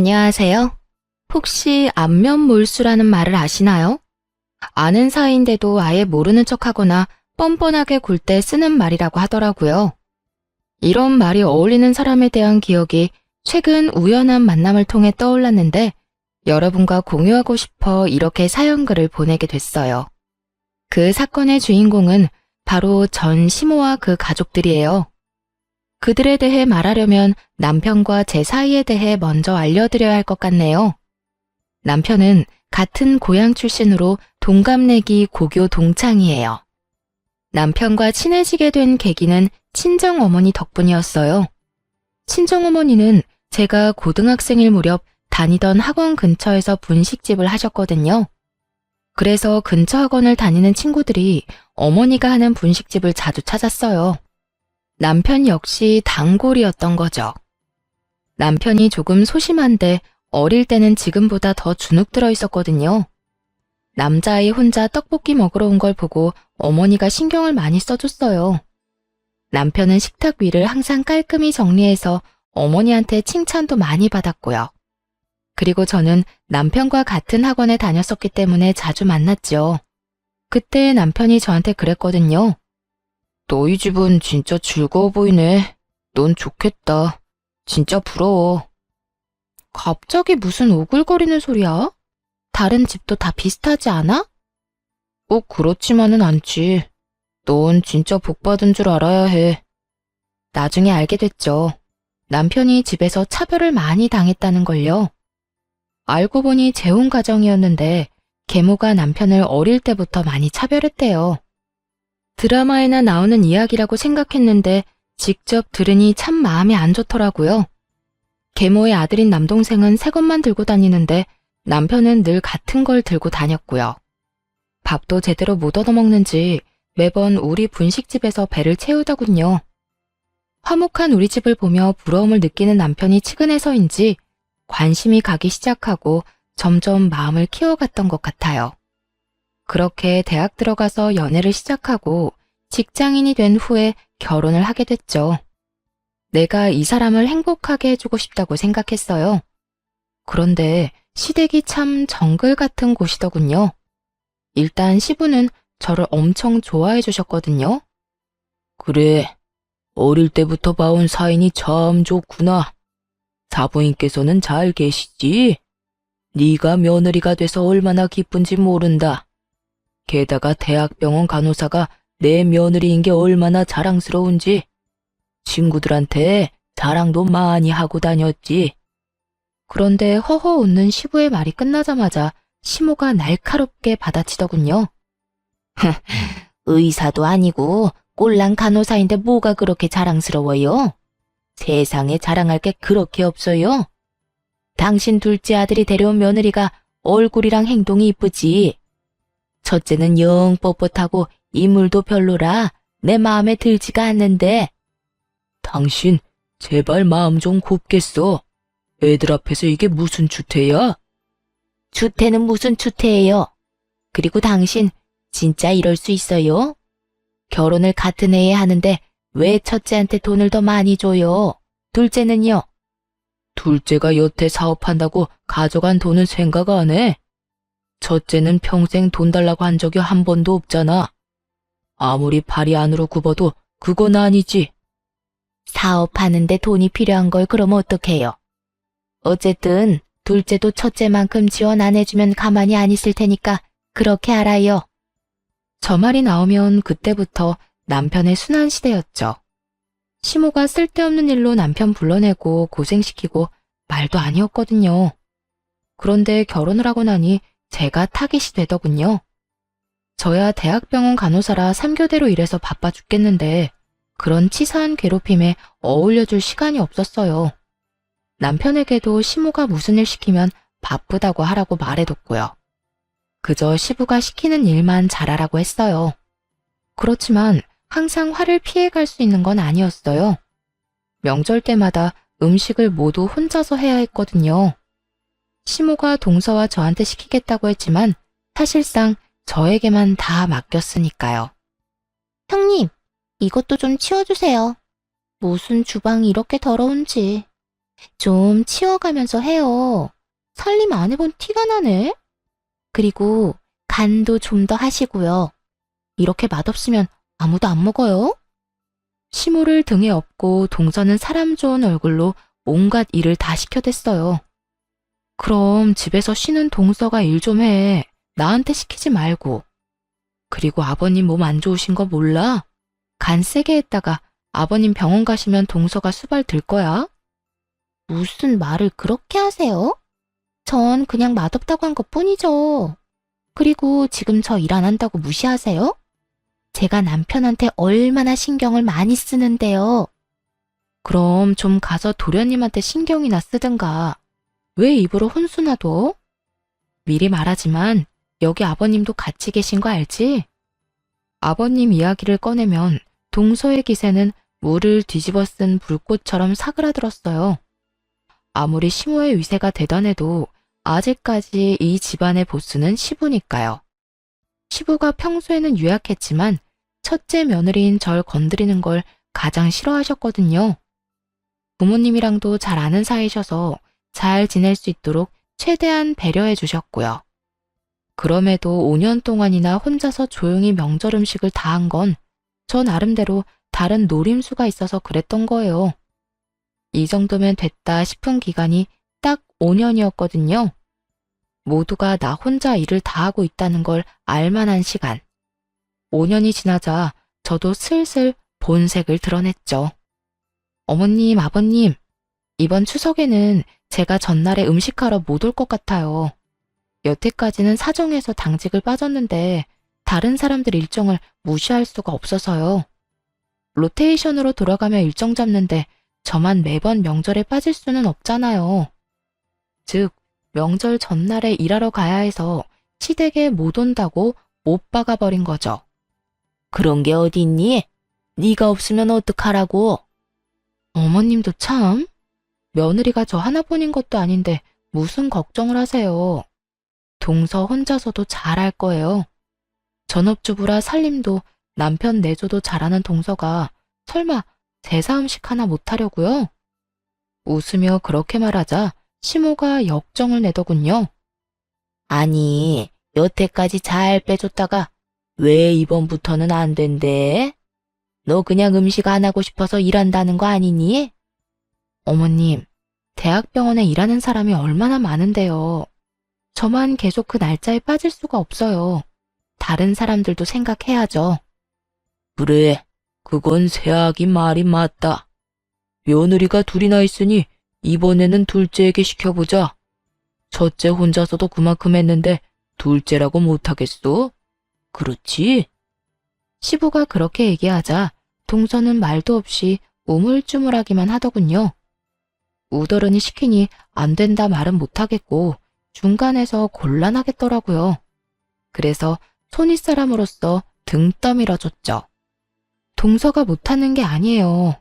안녕하세요. 혹시 안면몰수라는 말을 아시나요? 아는 사이인데도 아예 모르는 척하거나 뻔뻔하게 굴 때 쓰는 말이라고 하더라고요. 이런 말이 어울리는 사람에 대한 기억이 최근 우연한 만남을 통해 떠올랐는데 여러분과 공유하고 싶어 이렇게 사연글을 보내게 됐어요. 그 사건의 주인공은 바로 전 시모와 그 가족들이에요. 그들에 대해 말하려면 남편과 제 사이에 대해 먼저 알려드려야 할 것 같네요. 남편은 같은 고향 출신으로 동갑내기 고교 동창이에요. 남편과 친해지게 된 계기는 친정어머니 덕분이었어요. 친정어머니는 제가 고등학생일 무렵 다니던 학원 근처에서 분식집을 하셨거든요. 그래서 근처 학원을 다니는 친구들이 어머니가 하는 분식집을 자주 찾았어요. 남편 역시 단골이었던 거죠. 남편이 조금 소심한데 어릴 때는 지금보다 더 주눅 들어 있었거든요. 남자아이 혼자 떡볶이 먹으러 온 걸 보고 어머니가 신경을 많이 써줬어요. 남편은 식탁 위를 항상 깔끔히 정리해서 어머니한테 칭찬도 많이 받았고요. 그리고 저는 남편과 같은 학원에 다녔었기 때문에 자주 만났죠. 그때 남편이 저한테 그랬거든요. 너희 집은 진짜 즐거워 보이네. 넌 좋겠다. 진짜 부러워. 갑자기 무슨 오글거리는 소리야? 다른 집도 다 비슷하지 않아? 꼭 그렇지만은 않지. 넌 진짜 복 받은 줄 알아야 해. 나중에 알게 됐죠. 남편이 집에서 차별을 많이 당했다는 걸요. 알고 보니 재혼 가정이었는데 계모가 남편을 어릴 때부터 많이 차별했대요. 드라마에나 나오는 이야기라고 생각했는데 직접 들으니 참 마음이 안 좋더라고요. 계모의 아들인 남동생은 새 것만 들고 다니는데 남편은 늘 같은 걸 들고 다녔고요. 밥도 제대로 못 얻어먹는지 매번 우리 분식집에서 배를 채우더군요. 화목한 우리 집을 보며 부러움을 느끼는 남편이 측은해서인지 관심이 가기 시작하고 점점 마음을 키워갔던 것 같아요. 그렇게 대학 들어가서 연애를 시작하고 직장인이 된 후에 결혼을 하게 됐죠. 내가 이 사람을 행복하게 해주고 싶다고 생각했어요. 그런데 시댁이 참 정글 같은 곳이더군요. 일단 시부는 저를 엄청 좋아해 주셨거든요. 그래, 어릴 때부터 봐온 사인이 참 좋구나. 사부인께서는 잘 계시지? 네가 며느리가 돼서 얼마나 기쁜지 모른다. 게다가 대학병원 간호사가 내 며느리인 게 얼마나 자랑스러운지 친구들한테 자랑도 많이 하고 다녔지. 그런데 허허 웃는 시부의 말이 끝나자마자 시모가 날카롭게 받아치더군요. 의사도 아니고 꼴랑 간호사인데 뭐가 그렇게 자랑스러워요? 세상에 자랑할 게 그렇게 없어요. 당신 둘째 아들이 데려온 며느리가 얼굴이랑 행동이 이쁘지. 첫째는 영 뻣뻣하고 인물도 별로라 내 마음에 들지가 않는데. 당신 제발 마음 좀 곱게 써. 애들 앞에서 이게 무슨 추태야? 추태는 무슨 추태예요? 그리고 당신 진짜 이럴 수 있어요? 결혼을 같은 해에 하는데 왜 첫째한테 돈을 더 많이 줘요? 둘째는요? 둘째가 여태 사업한다고 가져간 돈은 생각 안 해? 첫째는 평생 돈 달라고 한 적이 한 번도 없잖아. 아무리 발이 안으로 굽어도 그건 아니지. 사업하는데 돈이 필요한 걸 그럼 어떡해요? 어쨌든 둘째도 첫째만큼 지원 안 해주면 가만히 안 있을 테니까 그렇게 알아요. 저 말이 나오면 그때부터 남편의 순환 시대였죠. 시모가 쓸데없는 일로 남편 불러내고 고생시키고 말도 아니었거든요. 그런데 결혼을 하고 나니 제가 타깃이 되더군요. 저야 대학병원 간호사라 3교대로 일해서 바빠 죽겠는데 그런 치사한 괴롭힘에 어울려줄 시간이 없었어요. 남편에게도 시모가 무슨 일 시키면 바쁘다고 하라고 말해뒀고요. 그저 시부가 시키는 일만 잘하라고 했어요. 그렇지만 항상 화를 피해갈 수 있는 건 아니었어요. 명절 때마다 음식을 모두 혼자서 해야 했거든요. 시모가 동서와 저한테 시키겠다고 했지만 사실상 저에게만 다 맡겼으니까요. 형님, 이것도 좀 치워주세요. 무슨 주방이 이렇게 더러운지. 좀 치워가면서 해요. 살림 안 해본 티가 나네. 그리고 간도 좀 더 하시고요. 이렇게 맛없으면 아무도 안 먹어요. 시모를 등에 업고 동서는 사람 좋은 얼굴로 온갖 일을 다 시켜댔어요. 그럼 집에서 쉬는 동서가 일 좀 해. 나한테 시키지 말고. 그리고 아버님 몸 안 좋으신 거 몰라? 간 세게 했다가 아버님 병원 가시면 동서가 수발 들 거야. 무슨 말을 그렇게 하세요? 전 그냥 맛없다고 한 것뿐이죠. 그리고 지금 저 일 안 한다고 무시하세요? 제가 남편한테 얼마나 신경을 많이 쓰는데요. 그럼 좀 가서 도련님한테 신경이나 쓰든가. 왜 입으로 혼수나 둬? 미리 말하지만 여기 아버님도 같이 계신 거 알지? 아버님 이야기를 꺼내면 동서의 기세는 물을 뒤집어 쓴 불꽃처럼 사그라들었어요. 아무리 시모의 위세가 대단해도 아직까지 이 집안의 보스는 시부니까요. 시부가 평소에는 유약했지만 첫째 며느리인 절 건드리는 걸 가장 싫어하셨거든요. 부모님이랑도 잘 아는 사이셔서 잘 지낼 수 있도록 최대한 배려해 주셨고요. 그럼에도 5년 동안이나 혼자서 조용히 명절 음식을 다 한 건 저 나름대로 다른 노림수가 있어서 그랬던 거예요. 이 정도면 됐다 싶은 기간이 딱 5년이었거든요. 모두가 나 혼자 일을 다 하고 있다는 걸 알만한 시간. 5년이 지나자 저도 슬슬 본색을 드러냈죠. 어머님, 아버님, 이번 추석에는 제가 전날에 음식하러 못 올 것 같아요. 여태까지는 사정해서 당직을 빠졌는데 다른 사람들 일정을 무시할 수가 없어서요. 로테이션으로 돌아가며 일정 잡는데 저만 매번 명절에 빠질 수는 없잖아요. 즉, 명절 전날에 일하러 가야 해서 시댁에 못 온다고 못 박아버린 거죠. 그런 게 어디 있니? 네가 없으면 어떡하라고? 어머님도 참. 며느리가 저 하나뿐인 것도 아닌데 무슨 걱정을 하세요. 동서 혼자서도 잘할 거예요. 전업주부라 살림도 남편 내조도 잘하는 동서가 설마 제사 음식 하나 못하려고요? 웃으며 그렇게 말하자 시모가 역정을 내더군요. 아니, 여태까지 잘 빼줬다가 왜 이번부터는 안 된대? 너 그냥 음식 안 하고 싶어서 일한다는 거 아니니? 어머님, 대학병원에 일하는 사람이 얼마나 많은데요. 저만 계속 그 날짜에 빠질 수가 없어요. 다른 사람들도 생각해야죠. 그래, 그건 새아기 말이 맞다. 며느리가 둘이나 있으니 이번에는 둘째에게 시켜보자. 첫째 혼자서도 그만큼 했는데 둘째라고 못하겠어? 그렇지? 시부가 그렇게 얘기하자 동서는 말도 없이 우물쭈물하기만 하더군요. 우더러니 시키니 안 된다 말은 못하겠고 중간에서 곤란하겠더라고요. 그래서 손윗사람으로서 등 떠밀어줬죠. 동서가 못하는 게 아니에요.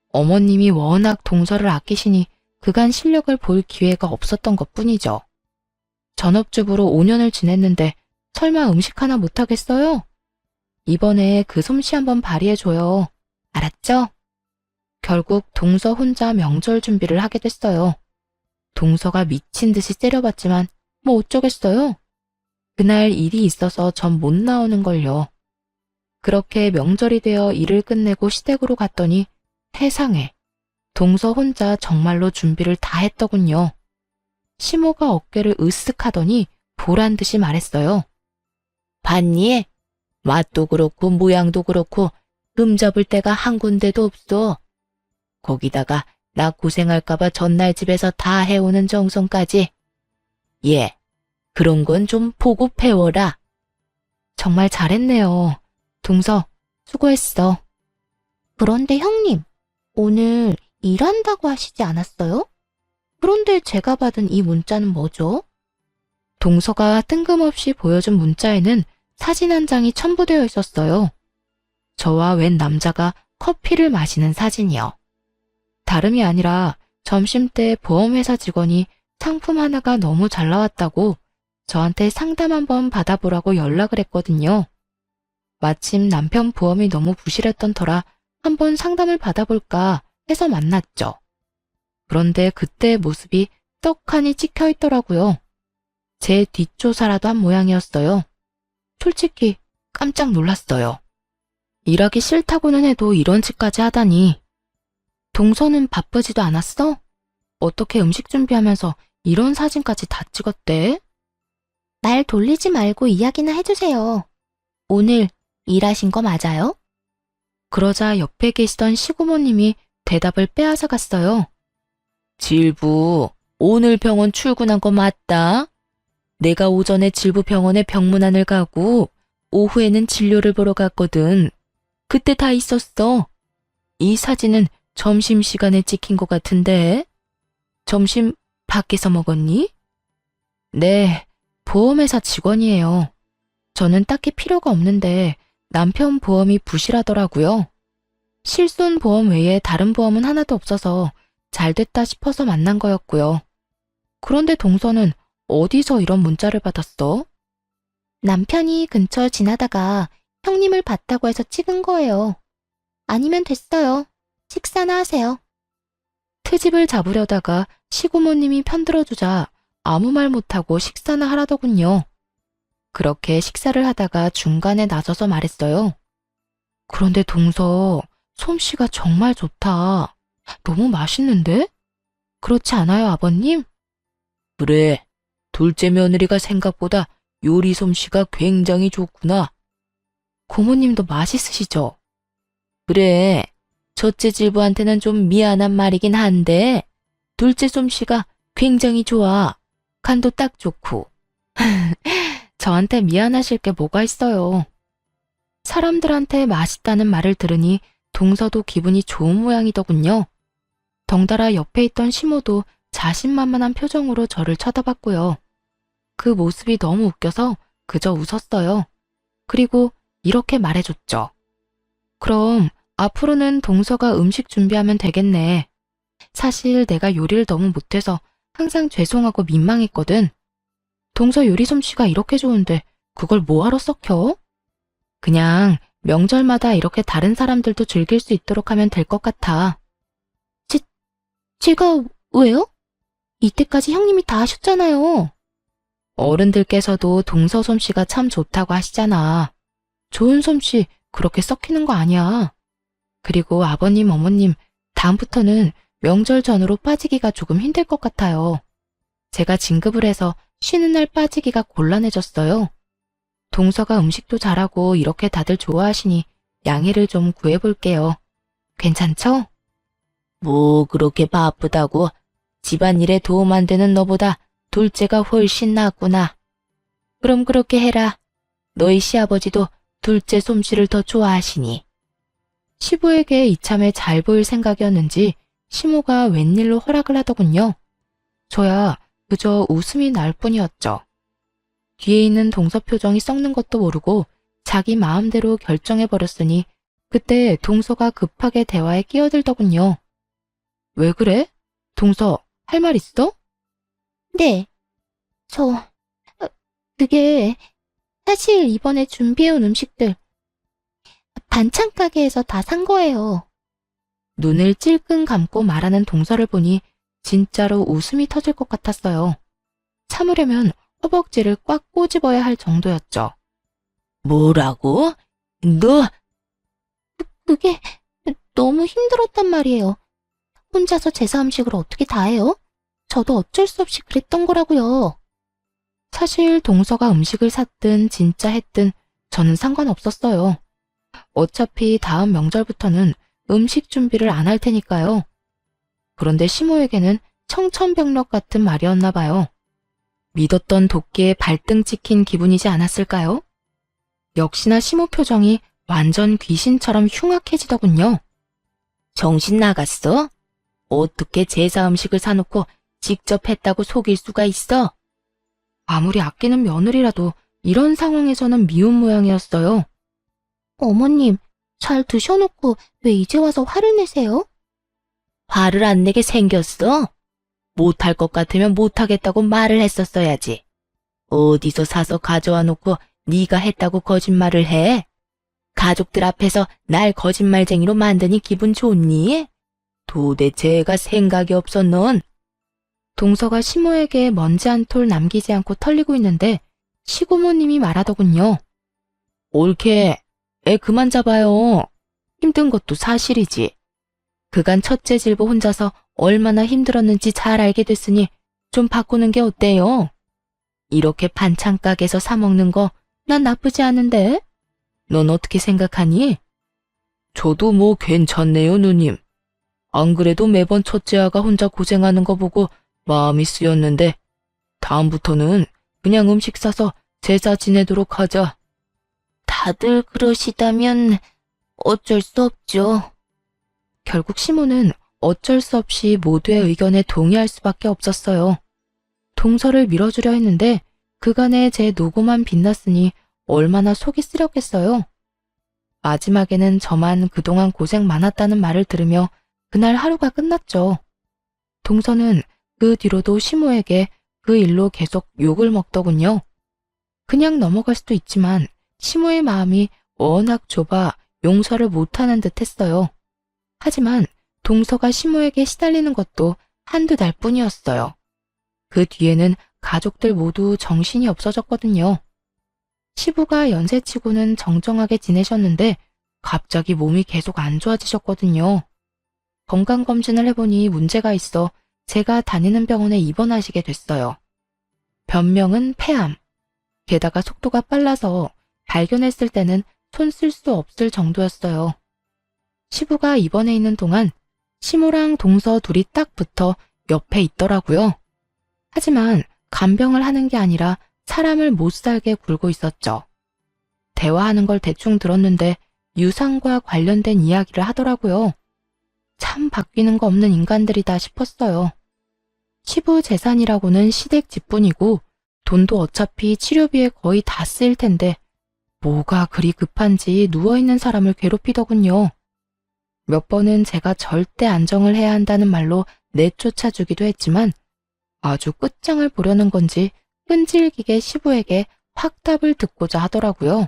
어머님이 워낙 동서를 아끼시니 그간 실력을 볼 기회가 없었던 것뿐이죠. 전업주부로 5년을 지냈는데 설마 음식 하나 못하겠어요? 이번에 그 솜씨 한번 발휘해줘요. 알았죠? 결국 동서 혼자 명절 준비를 하게 됐어요. 동서가 미친 듯이 때려봤지만 뭐 어쩌겠어요? 그날 일이 있어서 전 못 나오는 걸요. 그렇게 명절이 되어 일을 끝내고 시댁으로 갔더니 세상에 동서 혼자 정말로 준비를 다 했더군요. 시모가 어깨를 으쓱하더니 보란 듯이 말했어요. 봤니? 맛도 그렇고 모양도 그렇고 금 잡을 데가 한 군데도 없어. 거기다가 나 고생할까봐 전날 집에서 다 해오는 정성까지. 예, 그런 건 좀 보고 배워라. 정말 잘했네요. 동서, 수고했어. 그런데 형님, 오늘 일한다고 하시지 않았어요? 그런데 제가 받은 이 문자는 뭐죠? 동서가 뜬금없이 보여준 문자에는 사진 한 장이 첨부되어 있었어요. 저와 웬 남자가 커피를 마시는 사진이요. 다름이 아니라 점심때 보험회사 직원이 상품 하나가 너무 잘 나왔다고 저한테 상담 한번 받아보라고 연락을 했거든요. 마침 남편 보험이 너무 부실했던 터라 한번 상담을 받아볼까 해서 만났죠. 그런데 그때의 모습이 떡하니 찍혀 있더라고요. 제 뒷조사라도 한 모양이었어요. 솔직히 깜짝 놀랐어요. 일하기 싫다고는 해도 이런 짓까지 하다니. 동서는 바쁘지도 않았어? 어떻게 음식 준비하면서 이런 사진까지 다 찍었대? 말 돌리지 말고 이야기나 해주세요. 오늘 일하신 거 맞아요? 그러자 옆에 계시던 시고모님이 대답을 빼앗아 갔어요. 질부, 오늘 병원 출근한 거 맞다? 내가 오전에 질부 병원에 병문안을 가고 오후에는 진료를 보러 갔거든. 그때 다 있었어. 이 사진은 점심시간에 찍힌 것 같은데. 점심 밖에서 먹었니? 네, 보험회사 직원이에요. 저는 딱히 필요가 없는데 남편 보험이 부실하더라고요. 실손보험 외에 다른 보험은 하나도 없어서 잘 됐다 싶어서 만난 거였고요. 그런데 동서는 어디서 이런 문자를 받았어? 남편이 근처 지나다가 형님을 봤다고 해서 찍은 거예요. 아니면 됐어요. 식사나 하세요. 트집을 잡으려다가 시고모님이 편들어주자 아무 말 못하고 식사나 하라더군요. 그렇게 식사를 하다가 중간에 나서서 말했어요. 그런데 동서, 솜씨가 정말 좋다. 너무 맛있는데? 그렇지 않아요, 아버님? 그래, 둘째 며느리가 생각보다 요리 솜씨가 굉장히 좋구나. 고모님도 맛있으시죠? 그래, 첫째 질부한테는 좀 미안한 말이긴 한데 둘째 솜씨가 굉장히 좋아. 간도 딱 좋고. 저한테 미안하실 게 뭐가 있어요. 사람들한테 맛있다는 말을 들으니 동서도 기분이 좋은 모양이더군요. 덩달아 옆에 있던 시모도 자신만만한 표정으로 저를 쳐다봤고요. 그 모습이 너무 웃겨서 그저 웃었어요. 그리고 이렇게 말해줬죠. 그럼 앞으로는 동서가 음식 준비하면 되겠네. 사실 내가 요리를 너무 못해서 항상 죄송하고 민망했거든. 동서 요리 솜씨가 이렇게 좋은데 그걸 뭐하러 썩혀? 그냥 명절마다 이렇게 다른 사람들도 즐길 수 있도록 하면 될 것 같아. 제가 왜요? 이때까지 형님이 다 하셨잖아요. 어른들께서도 동서 솜씨가 참 좋다고 하시잖아. 좋은 솜씨 그렇게 썩히는 거 아니야. 그리고 아버님, 어머님, 다음부터는 명절 전후로 빠지기가 조금 힘들 것 같아요. 제가 진급을 해서 쉬는 날 빠지기가 곤란해졌어요. 동서가 음식도 잘하고 이렇게 다들 좋아하시니 양해를 좀 구해볼게요. 괜찮죠? 뭐 그렇게 바쁘다고 집안일에 도움 안 되는 너보다 둘째가 훨씬 낫구나. 그럼 그렇게 해라. 너희 시아버지도 둘째 솜씨를 더 좋아하시니. 시부에게 이참에 잘 보일 생각이었는지 시모가 웬일로 허락을 하더군요. 저야 그저 웃음이 날 뿐이었죠. 뒤에 있는 동서 표정이 썩는 것도 모르고 자기 마음대로 결정해버렸으니 그때 동서가 급하게 대화에 끼어들더군요. 왜 그래? 동서, 할 말 있어? 네. 그게 사실 이번에 준비해온 음식들 반찬 가게에서 다 산 거예요. 눈을 찔끔 감고 말하는 동서를 보니 진짜로 웃음이 터질 것 같았어요. 참으려면 허벅지를 꽉 꼬집어야 할 정도였죠. 뭐라고? 너? 그게 너무 힘들었단 말이에요. 혼자서 제사 음식을 어떻게 다 해요? 저도 어쩔 수 없이 그랬던 거라고요. 사실 동서가 음식을 샀든 진짜 했든 저는 상관없었어요. 어차피 다음 명절부터는 음식 준비를 안 할 테니까요. 그런데 시모에게는 청천벽력 같은 말이었나 봐요. 믿었던 도끼에 발등 찍힌 기분이지 않았을까요? 역시나 시모 표정이 완전 귀신처럼 흉악해지더군요. 정신 나갔어? 어떻게 제사 음식을 사놓고 직접 했다고 속일 수가 있어? 아무리 아끼는 며느리라도 이런 상황에서는 미운 모양이었어요. 어머님, 잘 드셔놓고 왜 이제 와서 화를 내세요? 화를 안 내게 생겼어? 못할 것 같으면 못하겠다고 말을 했었어야지. 어디서 사서 가져와 놓고 네가 했다고 거짓말을 해? 가족들 앞에서 날 거짓말쟁이로 만드니 기분 좋니? 도대체 애가 생각이 없었넌? 동서가 시모에게 먼지 한 톨 남기지 않고 털리고 있는데 시고모님이 말하더군요. 옳게, 애 그만 잡아요. 힘든 것도 사실이지. 그간 첫째 질부 혼자서 얼마나 힘들었는지 잘 알게 됐으니 좀 바꾸는 게 어때요? 이렇게 반찬 가게에서 사 먹는 거 난 나쁘지 않은데? 넌 어떻게 생각하니? 저도 뭐 괜찮네요, 누님. 안 그래도 매번 첫째 아가 혼자 고생하는 거 보고 마음이 쓰였는데 다음부터는 그냥 음식 사서 제사 지내도록 하자. 다들 그러시다면 어쩔 수 없죠. 결국 시모는 어쩔 수 없이 모두의 의견에 동의할 수밖에 없었어요. 동서를 밀어주려 했는데 그간의 제 노고만 빛났으니 얼마나 속이 쓰렸겠어요. 마지막에는 저만 그동안 고생 많았다는 말을 들으며 그날 하루가 끝났죠. 동서는 그 뒤로도 시모에게 그 일로 계속 욕을 먹더군요. 그냥 넘어갈 수도 있지만 시모의 마음이 워낙 좁아 용서를 못하는 듯 했어요. 하지만 동서가 시모에게 시달리는 것도 한두 달 뿐이었어요. 그 뒤에는 가족들 모두 정신이 없어졌거든요. 시부가 연세치고는 정정하게 지내셨는데 갑자기 몸이 계속 안 좋아지셨거든요. 건강검진을 해보니 문제가 있어 제가 다니는 병원에 입원하시게 됐어요. 변명은 폐암. 게다가 속도가 빨라서 발견했을 때는 손 쓸 수 없을 정도였어요. 시부가 입원해 있는 동안 시모랑 동서 둘이 딱 붙어 옆에 있더라고요. 하지만 간병을 하는 게 아니라 사람을 못 살게 굴고 있었죠. 대화하는 걸 대충 들었는데 유산과 관련된 이야기를 하더라고요. 참 바뀌는 거 없는 인간들이다 싶었어요. 시부 재산이라고는 시댁 집뿐이고 돈도 어차피 치료비에 거의 다 쓰일 텐데 뭐가 그리 급한지 누워있는 사람을 괴롭히더군요. 몇 번은 제가 절대 안정을 해야 한다는 말로 내쫓아주기도 했지만 아주 끝장을 보려는 건지 끈질기게 시부에게 확답을 듣고자 하더라고요.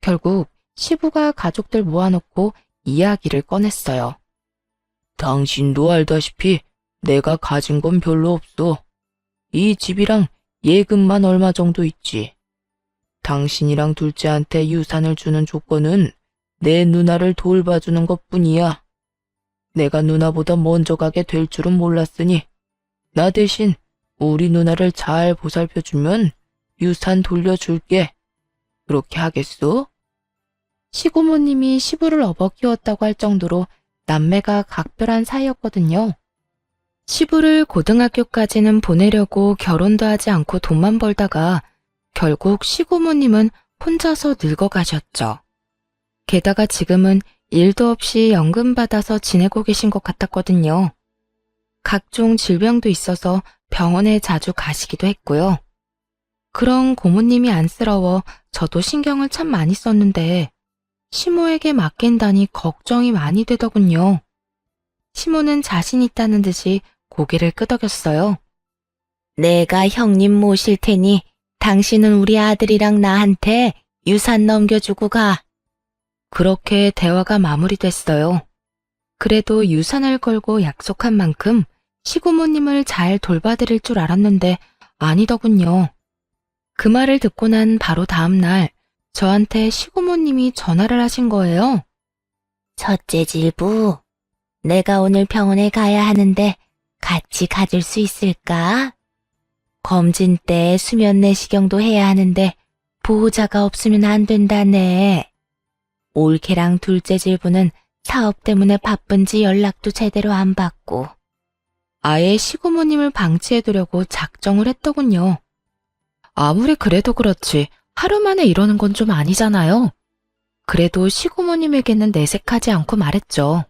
결국 시부가 가족들 모아놓고 이야기를 꺼냈어요. 당신도 알다시피 내가 가진 건 별로 없어. 이 집이랑 예금만 얼마 정도 있지. 당신이랑 둘째한테 유산을 주는 조건은 내 누나를 돌봐주는 것뿐이야. 내가 누나보다 먼저 가게 될 줄은 몰랐으니 나 대신 우리 누나를 잘 보살펴주면 유산 돌려줄게. 그렇게 하겠소? 시고모님이 시부를 업어 키웠다고 할 정도로 남매가 각별한 사이였거든요. 시부를 고등학교까지는 보내려고 결혼도 하지 않고 돈만 벌다가 결국 시고모님은 혼자서 늙어가셨죠. 게다가 지금은 일도 없이 연금 받아서 지내고 계신 것 같았거든요. 각종 질병도 있어서 병원에 자주 가시기도 했고요. 그런 고모님이 안쓰러워 저도 신경을 참 많이 썼는데 시모에게 맡긴다니 걱정이 많이 되더군요. 시모는 자신 있다는 듯이 고개를 끄덕였어요. 내가 형님 모실 테니 당신은 우리 아들이랑 나한테 유산 넘겨주고 가. 그렇게 대화가 마무리됐어요. 그래도 유산을 걸고 약속한 만큼 시고모님을 잘 돌봐드릴 줄 알았는데 아니더군요. 그 말을 듣고 난 바로 다음 날 저한테 시고모님이 전화를 하신 거예요. 첫째 질부, 내가 오늘 병원에 가야 하는데 같이 가줄 수 있을까? 검진 때 수면 내시경도 해야 하는데 보호자가 없으면 안 된다네. 올케랑 둘째 질부는 사업 때문에 바쁜지 연락도 제대로 안 받고. 아예 시고모님을 방치해두려고 작정을 했더군요. 아무리 그래도 그렇지 하루 만에 이러는 건 좀 아니잖아요. 그래도 시고모님에게는 내색하지 않고 말했죠.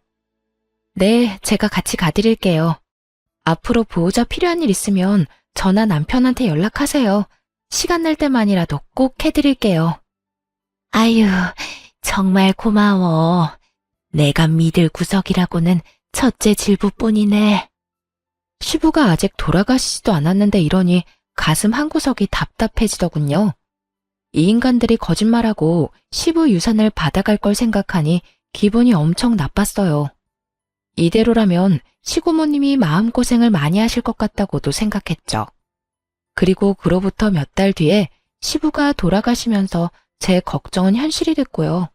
네, 제가 같이 가드릴게요. 앞으로 보호자 필요한 일 있으면 저나 남편한테 연락하세요. 시간 날 때만이라도 꼭 해드릴게요. 아유, 정말 고마워. 내가 믿을 구석이라고는 첫째 질부뿐이네. 시부가 아직 돌아가시지도 않았는데 이러니 가슴 한구석이 답답해지더군요. 이 인간들이 거짓말하고 시부 유산을 받아갈 걸 생각하니 기분이 엄청 나빴어요. 이대로라면 시고모님이 마음고생을 많이 하실 것 같다고도 생각했죠. 그리고 그로부터 몇 달 뒤에 시부가 돌아가시면서 제 걱정은 현실이 됐고요.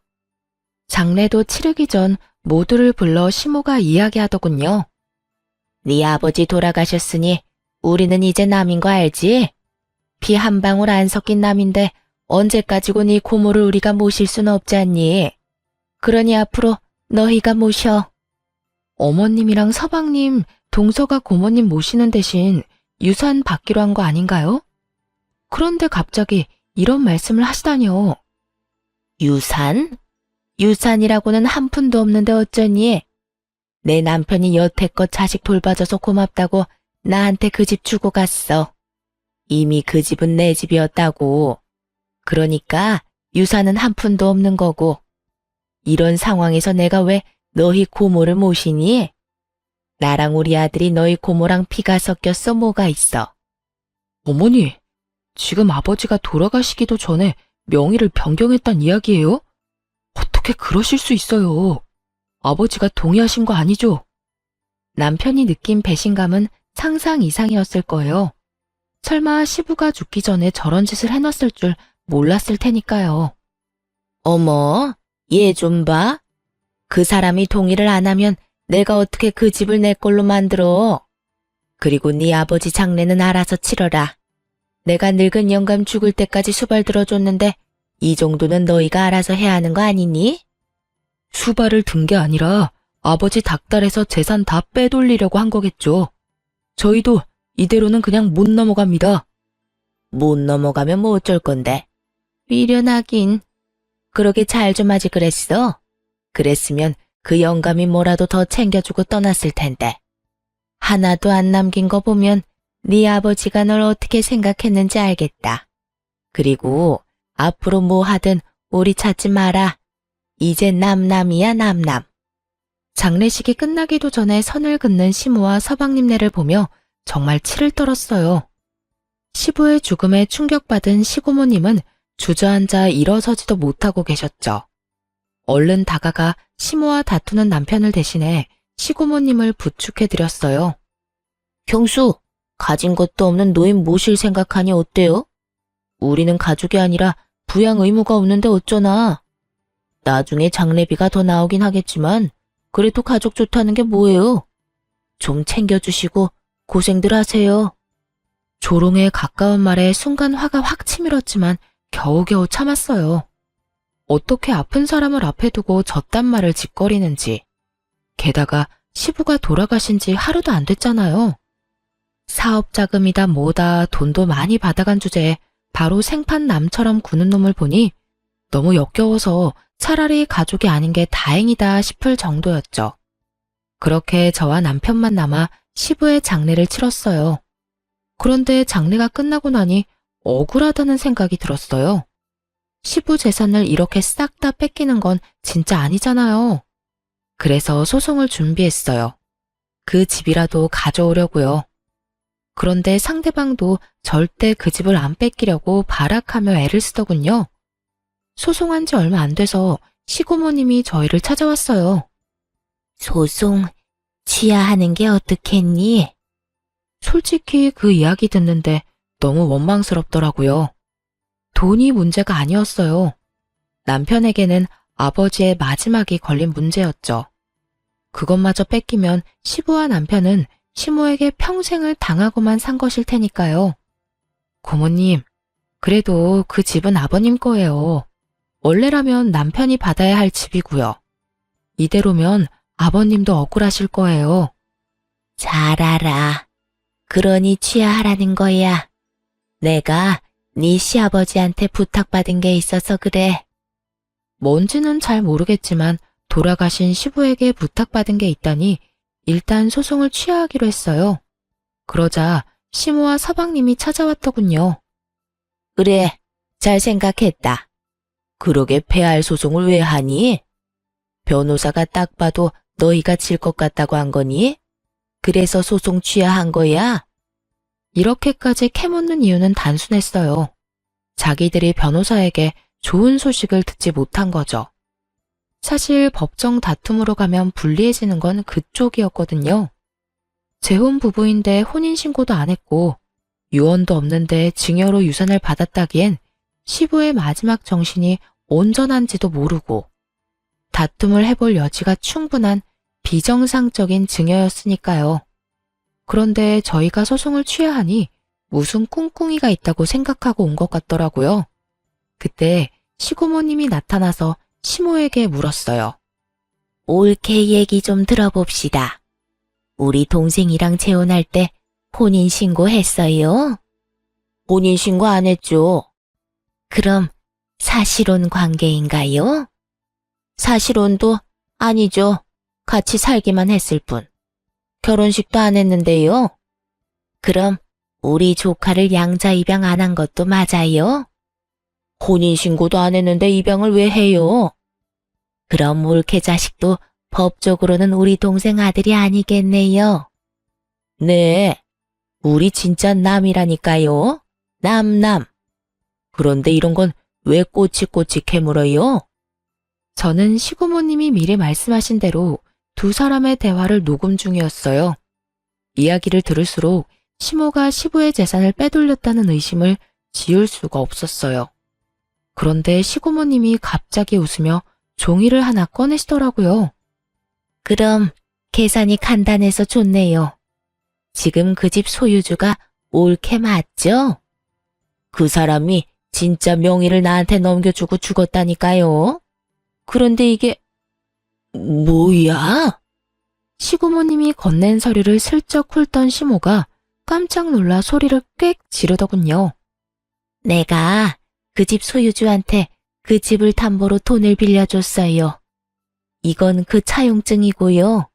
장례도 치르기 전 모두를 불러 시모가 이야기하더군요. 네 아버지 돌아가셨으니 우리는 이제 남인 거 알지? 피 한 방울 안 섞인 남인데 언제까지고 네 고모를 우리가 모실 수는 없지 않니? 그러니 앞으로 너희가 모셔. 어머님이랑 서방님, 동서가 고모님 모시는 대신 유산 받기로 한 거 아닌가요? 그런데 갑자기 이런 말씀을 하시다니요. 유산? 유산이라고는 한 푼도 없는데 어쩌니? 내 남편이 여태껏 자식 돌봐줘서 고맙다고 나한테 그 집 주고 갔어. 이미 그 집은 내 집이었다고. 그러니까 유산은 한 푼도 없는 거고. 이런 상황에서 내가 왜 너희 고모를 모시니? 나랑 우리 아들이 너희 고모랑 피가 섞였어 뭐가 있어? 어머니, 지금 아버지가 돌아가시기도 전에 명의를 변경했단 이야기예요? 어떻게 그러실 수 있어요? 아버지가 동의하신 거 아니죠? 남편이 느낀 배신감은 상상 이상이었을 거예요. 설마 시부가 죽기 전에 저런 짓을 해놨을 줄 몰랐을 테니까요. 어머, 얘 좀 봐. 그 사람이 동의를 안 하면 내가 어떻게 그 집을 내 걸로 만들어. 그리고 네 아버지 장례는 알아서 치러라. 내가 늙은 영감 죽을 때까지 수발 들어줬는데 이 정도는 너희가 알아서 해야 하는 거 아니니? 수발을 든 게 아니라 아버지 닥달해서 재산 다 빼돌리려고 한 거겠죠. 저희도 이대로는 그냥 못 넘어갑니다. 못 넘어가면 뭐 어쩔 건데. 미련하긴. 그러게 잘 좀 하지 그랬어. 그랬으면 그 영감이 뭐라도 더 챙겨주고 떠났을 텐데. 하나도 안 남긴 거 보면 네 아버지가 널 어떻게 생각했는지 알겠다. 그리고 앞으로 뭐 하든 우리 찾지 마라. 이제 남남이야 남남. 장례식이 끝나기도 전에 선을 긋는 시모와 서방님네를 보며 정말 치를 떨었어요. 시부의 죽음에 충격받은 시고모님은 주저앉아 일어서지도 못하고 계셨죠. 얼른 다가가 시모와 다투는 남편을 대신해 시고모님을 부축해드렸어요. 경수, 가진 것도 없는 노인 모실 생각하니 어때요? 우리는 가족이 아니라 부양 의무가 없는데 어쩌나. 나중에 장례비가 더 나오긴 하겠지만 그래도 가족 좋다는 게 뭐예요? 좀 챙겨주시고 고생들 하세요. 조롱에 가까운 말에 순간 화가 확 치밀었지만 겨우겨우 참았어요. 어떻게 아픈 사람을 앞에 두고 저딴 말을 짓거리는지. 게다가 시부가 돌아가신 지 하루도 안 됐잖아요. 사업 자금이다 뭐다 돈도 많이 받아간 주제에 바로 생판 남처럼 구는 놈을 보니 너무 역겨워서 차라리 가족이 아닌 게 다행이다 싶을 정도였죠. 그렇게 저와 남편만 남아 시부의 장례를 치렀어요. 그런데 장례가 끝나고 나니 억울하다는 생각이 들었어요. 시부 재산을 이렇게 싹 다 뺏기는 건 진짜 아니잖아요. 그래서 소송을 준비했어요. 그 집이라도 가져오려고요. 그런데 상대방도 절대 그 집을 안 뺏기려고 발악하며 애를 쓰더군요. 소송한 지 얼마 안 돼서 시고모님이 저희를 찾아왔어요. 소송 취하하는 게 어떻겠니? 솔직히 그 이야기 듣는데 너무 원망스럽더라고요. 돈이 문제가 아니었어요. 남편에게는 아버지의 마지막이 걸린 문제였죠. 그것마저 뺏기면 시부와 남편은 시모에게 평생을 당하고만 산 것일 테니까요. 고모님, 그래도 그 집은 아버님 거예요. 원래라면 남편이 받아야 할 집이고요. 이대로면 아버님도 억울하실 거예요. 잘 알아. 그러니 취하하라는 거야. 내가 네 시아버지한테 부탁받은 게 있어서 그래. 뭔지는 잘 모르겠지만 돌아가신 시부에게 부탁받은 게 있다니 일단 소송을 취하하기로 했어요. 그러자 시모와 서방님이 찾아왔더군요. 그래, 잘 생각했다. 그러게 패할 소송을 왜 하니? 변호사가 딱 봐도 너희가 질 것 같다고 한 거니? 그래서 소송 취하한 거야? 이렇게까지 캐묻는 이유는 단순했어요. 자기들이 변호사에게 좋은 소식을 듣지 못한 거죠. 사실 법정 다툼으로 가면 불리해지는 건 그쪽이었거든요. 재혼 부부인데 혼인신고도 안 했고 유언도 없는데 증여로 유산을 받았다기엔 시부의 마지막 정신이 온전한지도 모르고 다툼을 해볼 여지가 충분한 비정상적인 증여였으니까요. 그런데 저희가 소송을 취하하니 무슨 꿍꿍이가 있다고 생각하고 온 것 같더라고요. 그때 시고모님이 나타나서 시모에게 물었어요. 올케 얘기 좀 들어봅시다. 우리 동생이랑 재혼할 때 혼인신고 했어요? 혼인신고 안 했죠. 그럼 사실혼 관계인가요? 사실혼도 아니죠. 같이 살기만 했을 뿐. 결혼식도 안 했는데요. 그럼 우리 조카를 양자 입양 안 한 것도 맞아요? 혼인신고도 안 했는데 입양을 왜 해요? 그럼 올케 자식도 법적으로는 우리 동생 아들이 아니겠네요. 네, 우리 진짜 남이라니까요. 남남. 그런데 이런 건 왜 꼬치꼬치 캐물어요? 저는 시고모님이 미리 말씀하신 대로 두 사람의 대화를 녹음 중이었어요. 이야기를 들을수록 시모가 시부의 재산을 빼돌렸다는 의심을 지울 수가 없었어요. 그런데 시고모님이 갑자기 웃으며 종이를 하나 꺼내시더라고요. 그럼 계산이 간단해서 좋네요. 지금 그 집 소유주가 올케 맞죠? 그 사람이 진짜 명의를 나한테 넘겨주고 죽었다니까요. 그런데 이게 뭐야? 시고모님이 건넨 서류를 슬쩍 훑던 시모가 깜짝 놀라 소리를 꽥 지르더군요. 내가 그 집 소유주한테 그 집을 담보로 돈을 빌려줬어요. 이건 그 차용증이고요.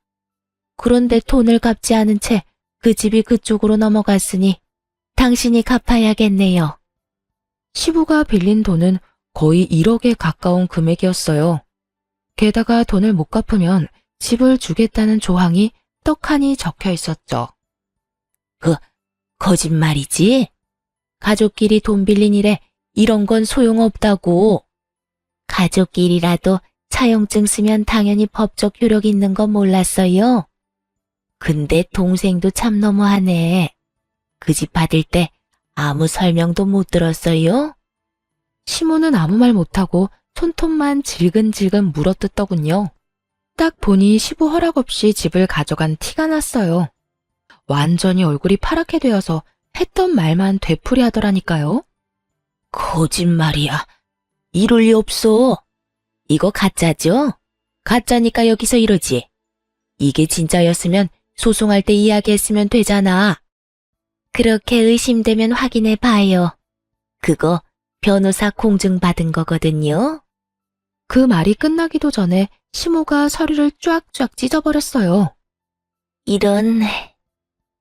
그런데 돈을 갚지 않은 채 그 집이 그쪽으로 넘어갔으니 당신이 갚아야겠네요. 시부가 빌린 돈은 거의 1억에 가까운 금액이었어요. 게다가 돈을 못 갚으면 집을 주겠다는 조항이 떡하니 적혀 있었죠. 거짓말이지? 가족끼리 돈 빌린 일에 이런 건 소용없다고. 가족끼리라도 차용증 쓰면 당연히 법적 효력 있는 건 몰랐어요. 근데 동생도 참 너무하네. 그 집 받을 때 아무 설명도 못 들었어요? 시모는 아무 말 못하고 손톱만 질근질근 물어뜯더군요. 딱 보니 시부 허락 없이 집을 가져간 티가 났어요. 완전히 얼굴이 파랗게 되어서 했던 말만 되풀이하더라니까요. 거짓말이야. 이럴 리 없어. 이거 가짜죠? 가짜니까 여기서 이러지. 이게 진짜였으면 소송할 때 이야기했으면 되잖아. 그렇게 의심되면 확인해 봐요. 그거 변호사 공증받은 거거든요. 그 말이 끝나기도 전에 시모가 서류를 쫙쫙 찢어버렸어요. 이런,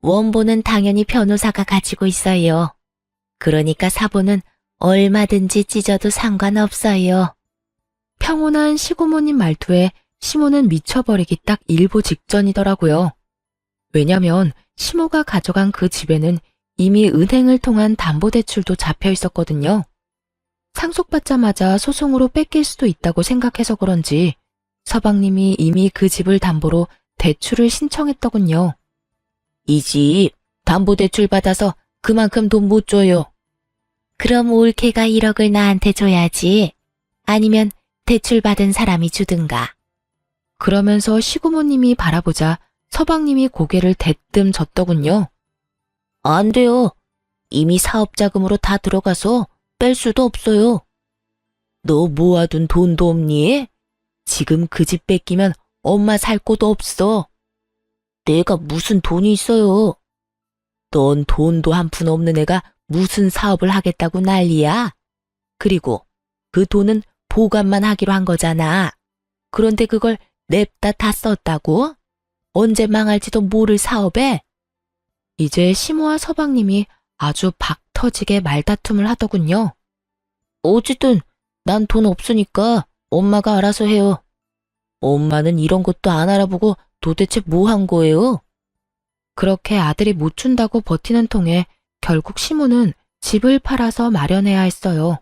원본은 당연히 변호사가 가지고 있어요. 그러니까 사본은 얼마든지 찢어도 상관없어요. 평온한 시고모님 말투에 시모는 미쳐버리기 딱 일보 직전이더라고요. 왜냐면 시모가 가져간 그 집에는 이미 은행을 통한 담보대출도 잡혀 있었거든요. 상속받자마자 소송으로 뺏길 수도 있다고 생각해서 그런지 서방님이 이미 그 집을 담보로 대출을 신청했더군요. 이 집 담보대출 받아서 그만큼 돈 못 줘요. 그럼 올케가 1억을 나한테 줘야지. 아니면 대출 받은 사람이 주든가. 그러면서 시고모님이 바라보자 서방님이 고개를 대뜸 젓더군요. 안 돼요. 이미 사업자금으로 다 들어가서 뺄 수도 없어요. 너 모아둔 돈도 없니? 지금 그 집 뺏기면 엄마 살 곳도 없어. 내가 무슨 돈이 있어요. 넌 돈도 한 푼 없는 애가 무슨 사업을 하겠다고 난리야. 그리고 그 돈은 보관만 하기로 한 거잖아. 그런데 그걸 냅다 다 썼다고? 언제 망할지도 모를 사업에? 이제 시모와 서방님이 아주 박 터지게 말다툼을 하더군요. 어쨌든 난 돈 없으니까 엄마가 알아서 해요. 엄마는 이런 것도 안 알아보고 도대체 뭐 한 거예요? 그렇게 아들이 못 준다고 버티는 통에 결국 시모는 집을 팔아서 마련해야 했어요.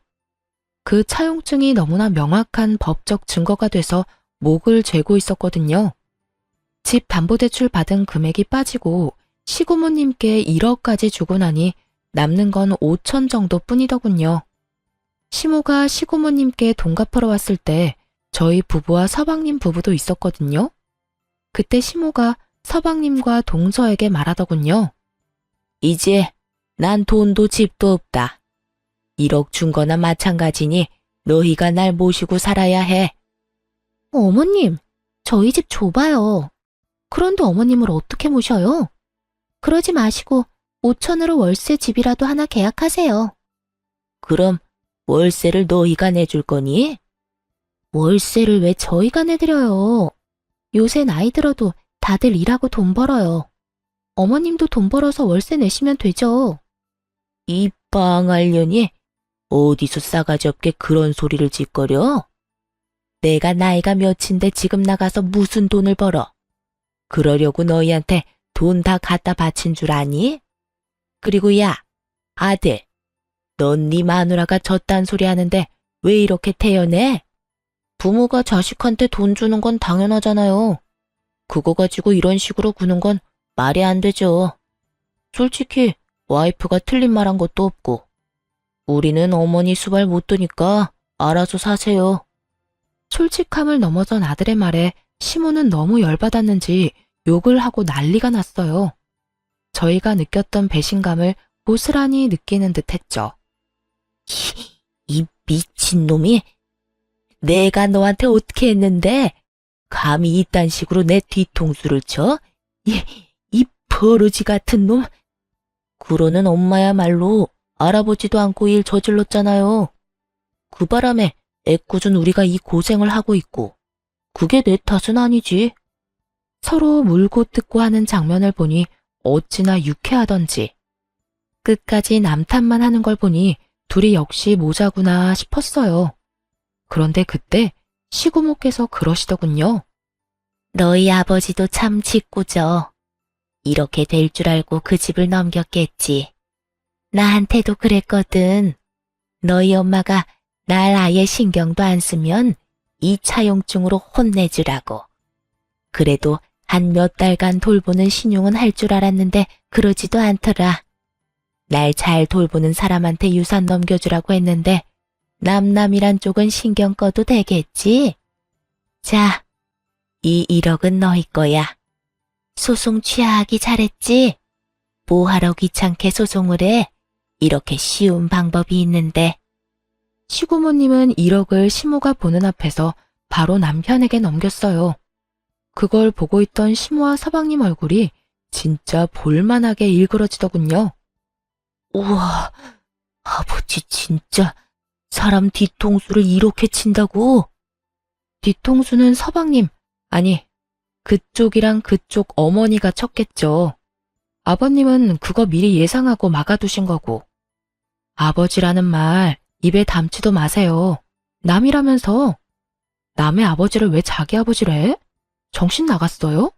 그 차용증이 너무나 명확한 법적 증거가 돼서 목을 죄고 있었거든요. 집 담보대출 받은 금액이 빠지고 시고모님께 1억까지 주고 나니 남는 건 5천 정도 뿐이더군요. 시모가 시고모님께 돈 갚으러 왔을 때 저희 부부와 서방님 부부도 있었거든요. 그때 시모가 서방님과 동서에게 말하더군요. 이제 난 돈도 집도 없다. 1억 준 거나 마찬가지니 너희가 날 모시고 살아야 해. 어머님, 저희 집 좁아요. 그런데 어머님을 어떻게 모셔요? 그러지 마시고 5천으로 월세 집이라도 하나 계약하세요. 그럼 월세를 너희가 내줄 거니? 월세를 왜 저희가 내드려요? 요새 나이 들어도 다들 일하고 돈 벌어요. 어머님도 돈 벌어서 월세 내시면 되죠. 이 빵알년이 어디서 싸가지 없게 그런 소리를 짓거려? 내가 나이가 몇인데 지금 나가서 무슨 돈을 벌어? 그러려고 너희한테 돈 다 갖다 바친 줄 아니? 그리고 야, 아들, 넌 네 마누라가 졌단 소리 하는데 왜 이렇게 태연해? 부모가 자식한테 돈 주는 건 당연하잖아요. 그거 가지고 이런 식으로 구는 건 말이 안 되죠. 솔직히 와이프가 틀린 말 한 것도 없고 우리는 어머니 수발 못 두니까 알아서 사세요. 솔직함을 넘어선 아들의 말에 시모는 너무 열받았는지 욕을 하고 난리가 났어요. 저희가 느꼈던 배신감을 고스란히 느끼는 듯 했죠. 이 미친놈이 내가 너한테 어떻게 했는데 감히 이딴 식으로 내 뒤통수를 쳐? 이 버러지 같은 놈. 그러는 엄마야말로 알아보지도 않고 일 저질렀잖아요. 그 바람에 애꿎은 우리가 이 고생을 하고 있고 그게 내 탓은 아니지. 서로 물고 뜯고 하는 장면을 보니 어찌나 유쾌하던지 끝까지 남탓만 하는 걸 보니 둘이 역시 모자구나 싶었어요. 그런데 그때 시고모께서 그러시더군요. 너희 아버지도 참 짓궂어. 이렇게 될 줄 알고 그 집을 넘겼겠지. 나한테도 그랬거든. 너희 엄마가 날 아예 신경도 안 쓰면 2차용증으로 혼내주라고. 그래도 한 몇 달간 돌보는 신용은 할 줄 알았는데 그러지도 않더라. 날 잘 돌보는 사람한테 유산 넘겨주라고 했는데 남남이란 쪽은 신경 꺼도 되겠지? 자, 이 1억은 너희 거야. 소송 취하하기 잘했지? 뭐하러 귀찮게 소송을 해? 이렇게 쉬운 방법이 있는데. 시고모님은 1억을 시모가 보는 앞에서 바로 남편에게 넘겼어요. 그걸 보고 있던 시모와 서방님 얼굴이 진짜 볼만하게 일그러지더군요. 우와, 아버지 진짜 사람 뒤통수를 이렇게 친다고? 뒤통수는 서방님, 아니, 그쪽이랑 그쪽 어머니가 쳤겠죠. 아버님은 그거 미리 예상하고 막아두신 거고. 아버지라는 말 입에 담지도 마세요. 남이라면서. 남의 아버지를 왜 자기 아버지래? 정신 나갔어요?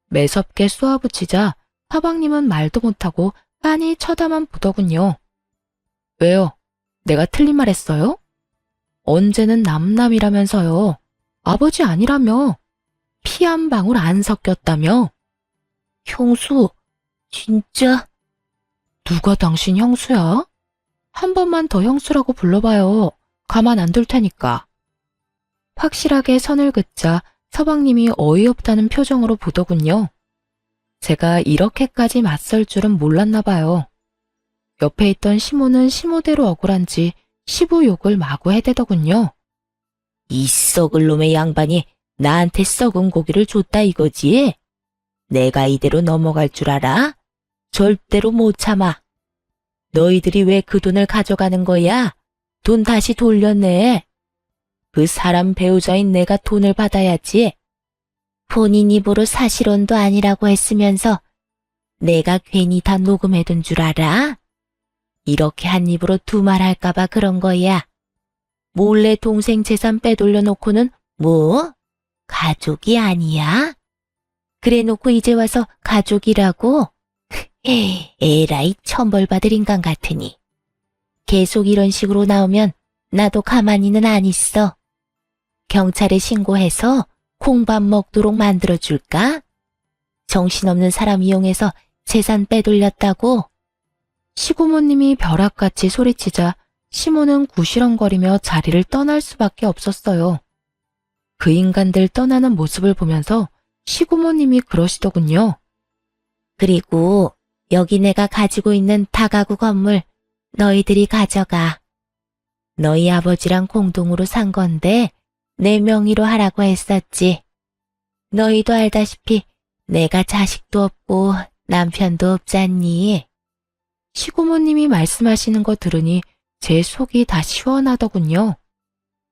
매섭게 쏘아붙이자 서방님은 말도 못하고 빤히 쳐다만 보더군요. 왜요? 내가 틀린 말 했어요? 언제는 남남이라면서요. 아버지 아니라며. 피 한 방울 안 섞였다며. 형수, 진짜? 누가 당신 형수야? 한 번만 더 형수라고 불러봐요. 가만 안 둘 테니까. 확실하게 선을 긋자 서방님이 어이없다는 표정으로 보더군요. 제가 이렇게까지 맞설 줄은 몰랐나 봐요. 옆에 있던 시모는 시모대로 억울한지 시부 욕을 마구 해대더군요. 이 썩을 놈의 양반이 나한테 썩은 고기를 줬다 이거지? 내가 이대로 넘어갈 줄 알아? 절대로 못 참아. 너희들이 왜 그 돈을 가져가는 거야? 돈 다시 돌려내. 그 사람 배우자인 내가 돈을 받아야지. 본인 입으로 사실혼도 아니라고 했으면서 내가 괜히 다 녹음해둔 줄 알아? 이렇게 한 입으로 두 말 할까봐 그런 거야. 몰래 동생 재산 빼돌려 놓고는 뭐? 가족이 아니야? 그래 놓고 이제 와서 가족이라고? 에라이 천벌받을 인간 같으니. 계속 이런 식으로 나오면 나도 가만히는 안 있어. 경찰에 신고해서 콩밥 먹도록 만들어줄까? 정신없는 사람 이용해서 재산 빼돌렸다고? 시고모님이 벼락같이 소리치자 시모는 구시렁거리며 자리를 떠날 수밖에 없었어요. 그 인간들 떠나는 모습을 보면서 시고모님이 그러시더군요. 그리고 여기 내가 가지고 있는 다가구 건물 너희들이 가져가. 너희 아버지랑 공동으로 산 건데 내 명의로 하라고 했었지. 너희도 알다시피 내가 자식도 없고 남편도 없잖니. 시고모님이 말씀하시는 거 들으니 제 속이 다 시원하더군요.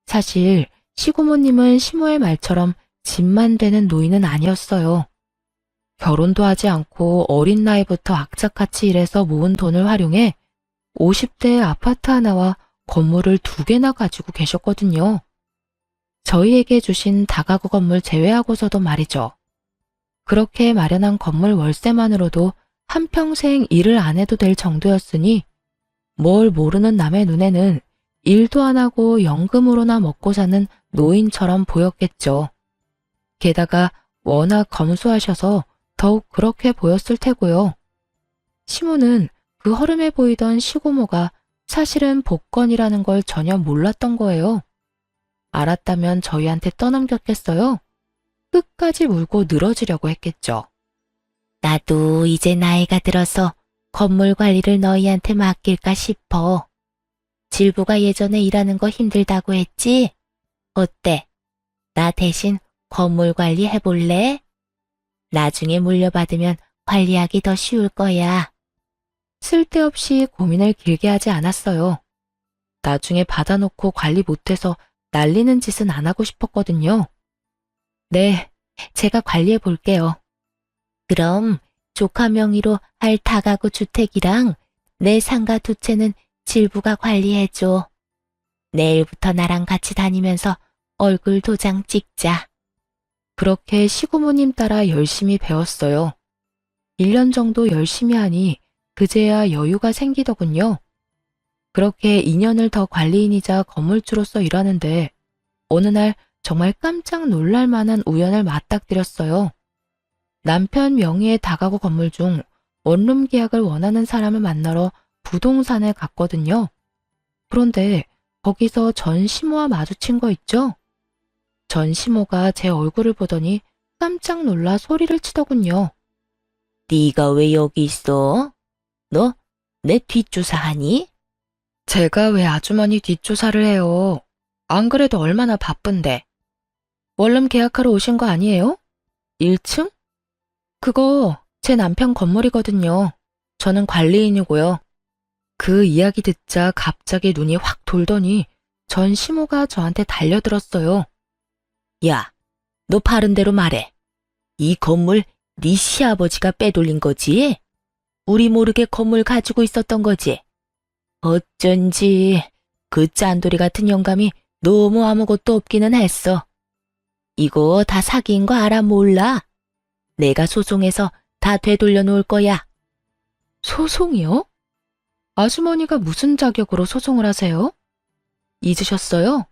사실 시고모님은 시모의 말처럼 집만 되는 노인은 아니었어요. 결혼도 하지 않고 어린 나이부터 악착같이 일해서 모은 돈을 활용해 50대의 아파트 하나와 건물을 2개나 가지고 계셨거든요. 저희에게 주신 다가구 건물 제외하고서도 말이죠. 그렇게 마련한 건물 월세만으로도 한평생 일을 안 해도 될 정도였으니 뭘 모르는 남의 눈에는 일도 안 하고 연금으로나 먹고 사는 노인처럼 보였겠죠. 게다가 워낙 검소하셔서 더욱 그렇게 보였을 테고요. 시모는 그 허름해 보이던 시고모가 사실은 복권이라는 걸 전혀 몰랐던 거예요. 알았다면 저희한테 떠넘겼겠어요? 끝까지 물고 늘어지려고 했겠죠. 나도 이제 나이가 들어서 건물 관리를 너희한테 맡길까 싶어. 질부가 예전에 일하는 거 힘들다고 했지? 어때? 나 대신 건물 관리 해볼래? 나중에 물려받으면 관리하기 더 쉬울 거야. 쓸데없이 고민을 길게 하지 않았어요. 나중에 받아놓고 관리 못해서 날리는 짓은 안 하고 싶었거든요. 네, 제가 관리해 볼게요. 그럼 조카 명의로 할 다가구 주택이랑 내 상가 2채는 질부가 관리해줘. 내일부터 나랑 같이 다니면서 얼굴 도장 찍자. 그렇게 시고모님 따라 열심히 배웠어요. 1년 정도 열심히 하니 그제야 여유가 생기더군요. 그렇게 2년을 더 관리인이자 건물주로서 일하는데 어느 날 정말 깜짝 놀랄 만한 우연을 맞닥뜨렸어요. 남편 명의의 다가구 건물 중 원룸 계약을 원하는 사람을 만나러 부동산에 갔거든요. 그런데 거기서 전 시모와 마주친 거 있죠? 전 시모가 제 얼굴을 보더니 깜짝 놀라 소리를 치더군요. 네가 왜 여기 있어? 너 내 뒷조사하니? 제가 왜 아주머니 뒷조사를 해요? 안 그래도 얼마나 바쁜데. 원룸 계약하러 오신 거 아니에요? 1층? 그거 제 남편 건물이거든요. 저는 관리인이고요. 그 이야기 듣자 갑자기 눈이 확 돌더니 전 시모가 저한테 달려들었어요. 야, 너 바른 대로 말해. 이 건물 네 시아버지가 빼돌린 거지? 우리 모르게 건물 가지고 있었던 거지? 어쩐지 그 짠돌이 같은 영감이 너무 아무것도 없기는 했어. 이거 다 사기인 거 알아 몰라? 내가 소송해서 다 되돌려 놓을 거야. 소송이요? 아주머니가 무슨 자격으로 소송을 하세요? 잊으셨어요?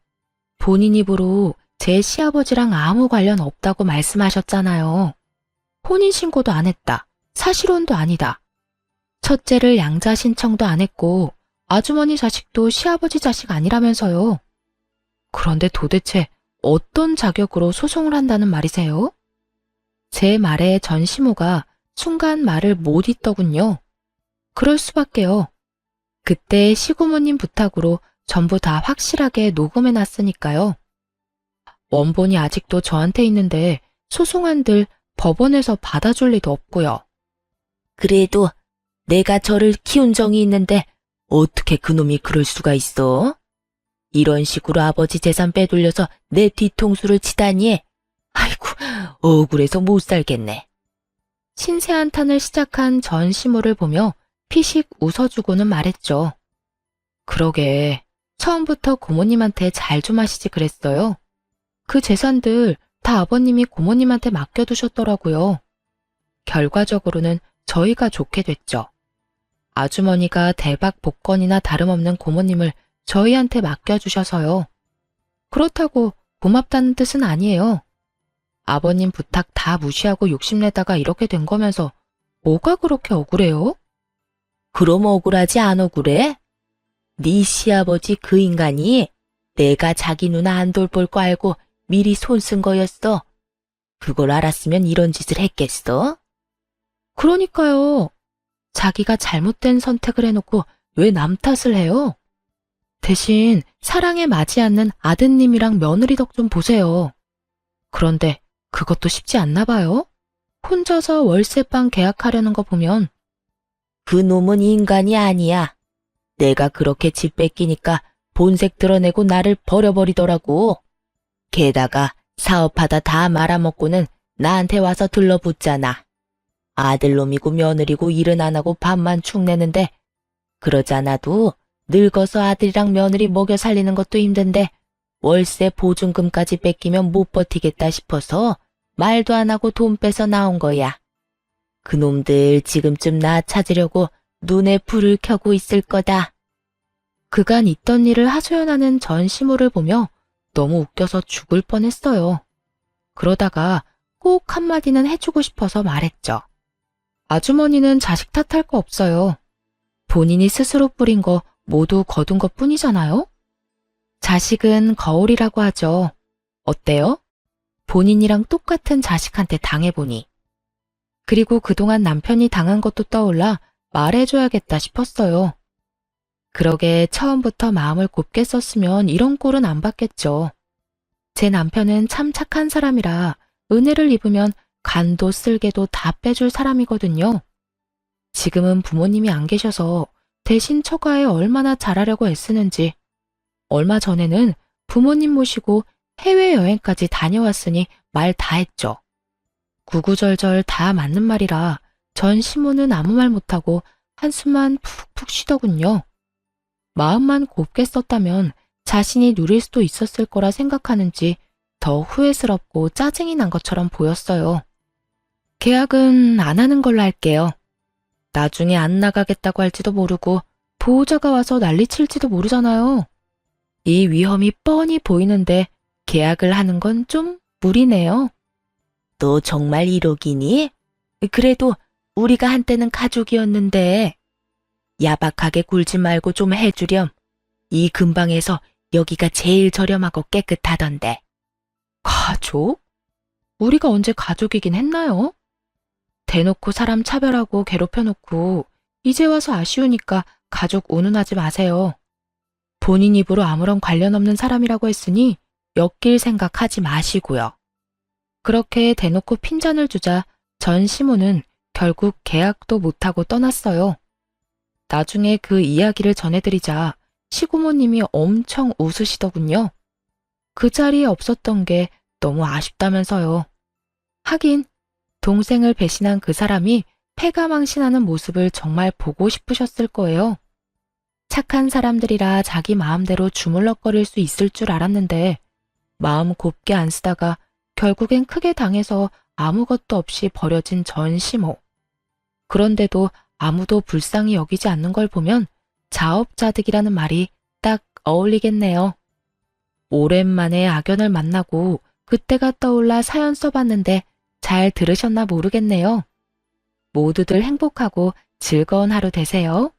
본인 입으로 제 시아버지랑 아무 관련 없다고 말씀하셨잖아요. 혼인신고도 안 했다. 사실혼도 아니다. 첫째를 양자 신청도 안 했고 아주머니 자식도 시아버지 자식 아니라면서요. 그런데 도대체 어떤 자격으로 소송을 한다는 말이세요? 제 말에 전 시모가 순간 말을 못 잇더군요. 그럴 수밖에요. 그때 시고모님 부탁으로 전부 다 확실하게 녹음해놨으니까요. 원본이 아직도 저한테 있는데 소송한들 법원에서 받아줄 리도 없고요. 그래도 내가 저를 키운 정이 있는데 어떻게 그놈이 그럴 수가 있어? 이런 식으로 아버지 재산 빼돌려서 내 뒤통수를 치다니. 아이고, 억울해서 못 살겠네. 신세 한탄을 시작한 전 시모를 보며 피식 웃어주고는 말했죠. 그러게, 처음부터 고모님한테 잘 좀 하시지 그랬어요. 그 재산들 다 아버님이 고모님한테 맡겨두셨더라고요. 결과적으로는 저희가 좋게 됐죠. 아주머니가 대박 복권이나 다름없는 고모님을 저희한테 맡겨주셔서요. 그렇다고 고맙다는 뜻은 아니에요. 아버님 부탁 다 무시하고 욕심내다가 이렇게 된 거면서 뭐가 그렇게 억울해요? 그럼 억울하지 안 억울해? 네 시아버지 그 인간이 내가 자기 누나 안 돌볼 거 알고 미리 손 쓴 거였어. 그걸 알았으면 이런 짓을 했겠어? 그러니까요. 자기가 잘못된 선택을 해놓고 왜 남 탓을 해요? 대신 사랑에 맞지 않는 아드님이랑 며느리 덕 좀 보세요. 그런데 그것도 쉽지 않나 봐요. 혼자서 월세방 계약하려는 거 보면 그 놈은 인간이 아니야. 내가 그렇게 집 뺏기니까 본색 드러내고 나를 버려버리더라고. 게다가 사업하다 다 말아먹고는 나한테 와서 들러붙잖아. 아들놈이고 며느리고 일은 안 하고 밥만 축내는데 그러잖아도 늙어서 아들이랑 며느리 먹여 살리는 것도 힘든데 월세 보증금까지 뺏기면 못 버티겠다 싶어서 말도 안 하고 돈 빼서 나온 거야. 그놈들 지금쯤 나 찾으려고 눈에 불을 켜고 있을 거다. 그간 있던 일을 하소연하는 전시모를 보며 너무 웃겨서 죽을 뻔했어요. 그러다가 꼭 한마디는 해주고 싶어서 말했죠. 아주머니는 자식 탓할 거 없어요. 본인이 스스로 뿌린 거 모두 거둔 것 뿐이잖아요? 자식은 거울이라고 하죠. 어때요? 본인이랑 똑같은 자식한테 당해보니. 그리고 그동안 남편이 당한 것도 떠올라 말해줘야겠다 싶었어요. 그러게 처음부터 마음을 곱게 썼으면 이런 꼴은 안 받겠죠. 제 남편은 참 착한 사람이라 은혜를 입으면 간도 쓸개도 다 빼줄 사람이거든요. 지금은 부모님이 안 계셔서 대신 처가에 얼마나 잘하려고 애쓰는지. 얼마 전에는 부모님 모시고 해외여행까지 다녀왔으니 말 다 했죠. 구구절절 다 맞는 말이라 전 시모는 아무 말 못하고 한숨만 푹푹 쉬더군요. 마음만 곱게 썼다면 자신이 누릴 수도 있었을 거라 생각하는지 더 후회스럽고 짜증이 난 것처럼 보였어요. 계약은 안 하는 걸로 할게요. 나중에 안 나가겠다고 할지도 모르고 보호자가 와서 난리칠지도 모르잖아요. 이 위험이 뻔히 보이는데 계약을 하는 건 좀 무리네요. 너 정말 1억이니? 그래도 우리가 한때는 가족이었는데. 야박하게 굴지 말고 좀 해주렴. 이 근방에서 여기가 제일 저렴하고 깨끗하던데. 가족? 우리가 언제 가족이긴 했나요? 대놓고 사람 차별하고 괴롭혀놓고 이제 와서 아쉬우니까 가족 운운하지 마세요. 본인 입으로 아무런 관련 없는 사람이라고 했으니 엮일 생각하지 마시고요. 그렇게 대놓고 핀잔을 주자 전 시모는 결국 계약도 못하고 떠났어요. 나중에 그 이야기를 전해드리자 시고모님이 엄청 웃으시더군요. 그 자리에 없었던 게 너무 아쉽다면서요. 하긴 동생을 배신한 그 사람이 패가망신하는 모습을 정말 보고 싶으셨을 거예요. 착한 사람들이라 자기 마음대로 주물럭거릴 수 있을 줄 알았는데 마음 곱게 안 쓰다가 결국엔 크게 당해서 아무것도 없이 버려진 전 시모. 그런데도 아무도 불쌍히 여기지 않는 걸 보면 자업자득이라는 말이 딱 어울리겠네요. 오랜만에 악연을 만나고 그때가 떠올라 사연 써봤는데 잘 들으셨나 모르겠네요. 모두들 행복하고 즐거운 하루 되세요.